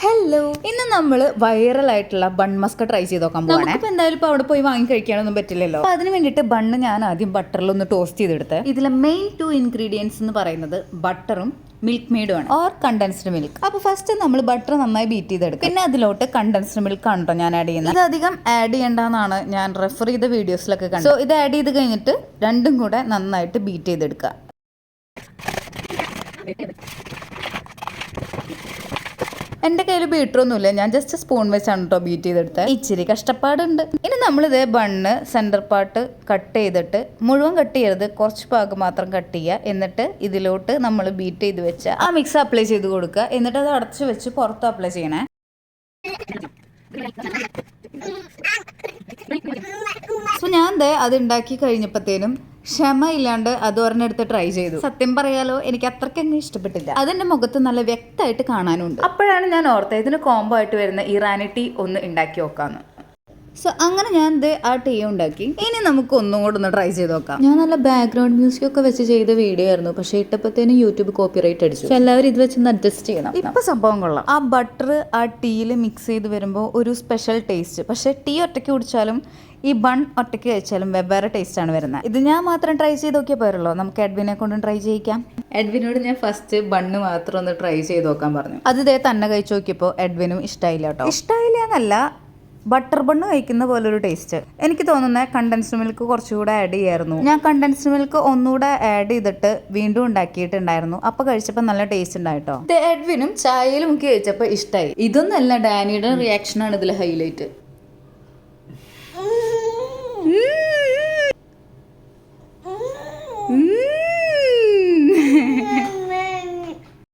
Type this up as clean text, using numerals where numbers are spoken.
Hello, ഇന്ന് നമ്മൾ വൈറലായിട്ടുള്ള bun Musca try ചെയ്ത് നോക്കാൻ പോവാണ്. നമുക്ക് എന്തായാലും ഇപ്പോൾ അവിടെ പോയി വാങ്ങി കഴിക്കാനൊന്നും പറ്റില്ലല്ലോ. അപ്പോൾ അതിന് വേണ്ടിയിട്ട് ബണ്ണ് ഞാൻ ആദ്യം ബട്ടറിൽ ഒന്ന് ടോസ്റ്റ് ചെയ്തെടുത്ത്. ഇതിലെ മെയിൻ 2 ഇൻഗ്രീഡിയൻസ് എന്ന് പറയുന്നത് ബട്ടറും മിൽക്ക് മെയ്ഡും ആണ്, ഓർ കണ്ടൻസ്ഡ് മിൽക്ക്. അപ്പോൾ ഫസ്റ്റ് നമ്മൾ ബട്ടർ നന്നായി ബീറ്റ് ചെയ്തെടുക്കും. പിന്നെ അതിലോട്ട് കണ്ടൻസ്ഡ് മിൽക്ക് ആണ് കേട്ടോ ഞാൻ ആഡ് ചെയ്യുന്നത്. ഇത് അധികം ആഡ് ചെയ്യേണ്ടെന്നാണ് ഞാൻ റെഫർ ചെയ്ത വീഡിയോസിലൊക്കെ കണ്ടത്. സോ ഇത് ആഡ് ചെയ്ത് കഴിഞ്ഞിട്ട് രണ്ടും കൂടെ നന്നായിട്ട് ബീറ്റ് ചെയ്തെടുക്കുക. എൻ്റെ കയ്യിൽ ബീറ്ററൊന്നുമില്ല, ഞാൻ ജസ്റ്റ് സ്പൂൺ വെച്ചാണ് കേട്ടോ ബീറ്റ് ചെയ്തെടുത്തത്. ഇച്ചിരി കഷ്ടപ്പാടുണ്ട്. ഇനി നമ്മളിത് ബണ്ണ് സെൻറ്റർ പാർട്ട് കട്ട് ചെയ്തിട്ട്, മുഴുവൻ കട്ട് ചെയ്യരുത്, കുറച്ച് ഭാഗം മാത്രം കട്ട് ചെയ്യുക. എന്നിട്ട് ഇതിലോട്ട് നമ്മൾ ബീറ്റ് ചെയ്ത് വെച്ച ആ മിക്സ് അപ്ലൈ ചെയ്ത് കൊടുക്കുക. എന്നിട്ട് അത് അടച്ച് വെച്ച് പുറത്ത് അപ്ലൈ ചെയ്യണേ. സോ ഞാൻ അത് ഉണ്ടാക്കി കഴിഞ്ഞപ്പോഴത്തേനും ക്ഷമയില്ലാണ്ട് അത് ഒരെണ്ണെടുത്ത് ട്രൈ ചെയ്തു. സത്യം പറയാലോ, എനിക്ക് അത്രയ്ക്കങ്ങ് ഇഷ്ടപ്പെട്ടില്ല. അതിന്റെ മുഖത്ത് നല്ല വ്യക്തമായിട്ട് കാണാനുണ്ട്. അപ്പോഴാണ് ഞാൻ ഓർത്തത് ഇതിന് കോംബോ ആയിട്ട് വരുന്ന ഇറാനി ടീ ഒന്ന് ഉണ്ടാക്കി നോക്കാന്ന്. സോ അങ്ങനെ ഞാൻ ആ ടീ ഉണ്ടാക്കി. ഇനി നമുക്ക് ഒന്നും കൂടെ ഒന്ന് ട്രൈ ചെയ്ത് നോക്കാം. ഞാൻ നല്ല ബാക്ക്ഗ്രൗണ്ട് മ്യൂസിക് ഒക്കെ വെച്ച് ചെയ്ത വീഡിയോ ആയിരുന്നു, പക്ഷേ ഇട്ടപ്പോഴത്തേനും യൂട്യൂബ് കോപ്പിറൈറ്റ് അടിച്ചു. എല്ലാവരും ഇത് വെച്ചൊന്ന് അഡ്ജസ്റ്റ് ചെയ്യണം. ഇപ്പൊ സംഭവം കൊള്ളാം. ആ ബട്ടർ ആ ടീയിൽ മിക്സ് ചെയ്ത് വരുമ്പോൾ ഒരു സ്പെഷ്യൽ ടേസ്റ്റ്. പക്ഷേ ടീ ഒറ്റയ്ക്ക് കുടിച്ചാലും ഈ ബൺ ഒറ്റയ്ക്ക് കഴിച്ചാലും വെവ്വേറെ ടേസ്റ്റ് ആണ് വരുന്നത്. ഇത് ഞാൻ മാത്രം ട്രൈ ചെയ്ത് നോക്കിയാൽ പോരല്ലോ, നമുക്ക് എഡ്വിനെ കൊണ്ടും ട്രൈ ചെയ്യിക്കാം. എഡ്വിനോട് ഞാൻ ഫസ്റ്റ് ബണ്ണ് മാത്രം ഒന്ന് ട്രൈ ചെയ്ത് നോക്കാൻ പറഞ്ഞു. അത് തന്നെ കഴിച്ചു നോക്കിയപ്പോൾ എഡ്വിനും ഇഷ്ടമായില്ല കേട്ടോ. ഇഷ്ടമായില്ല എന്നല്ല, ബട്ടർ ബണ്ണ് കഴിക്കുന്ന പോലൊരു ടേസ്റ്റ്. എനിക്ക് തോന്നുന്നത് കണ്ടൻസ്ഡ് മിൽക്ക് കുറച്ചുകൂടെ ആഡ് ചെയ്യായിരുന്നു. ഞാൻ കണ്ടൻസ്ഡ് മിൽക്ക് ഒന്നുകൂടെ ആഡ് ചെയ്തിട്ട് വീണ്ടും ഉണ്ടാക്കിയിട്ടുണ്ടായിരുന്നു. അപ്പോൾ കഴിച്ചപ്പോൾ നല്ല ടേസ്റ്റ് ഉണ്ടായിട്ടോ. എഡ്വിനും ചായയിൽ മുക്കി കഴിച്ചപ്പോൾ ഇഷ്ടമായി. ഇതൊന്നല്ല, ഡാനിയുടെ റിയാക്ഷനാണ് ഇതിൽ ഹൈലൈറ്റ്.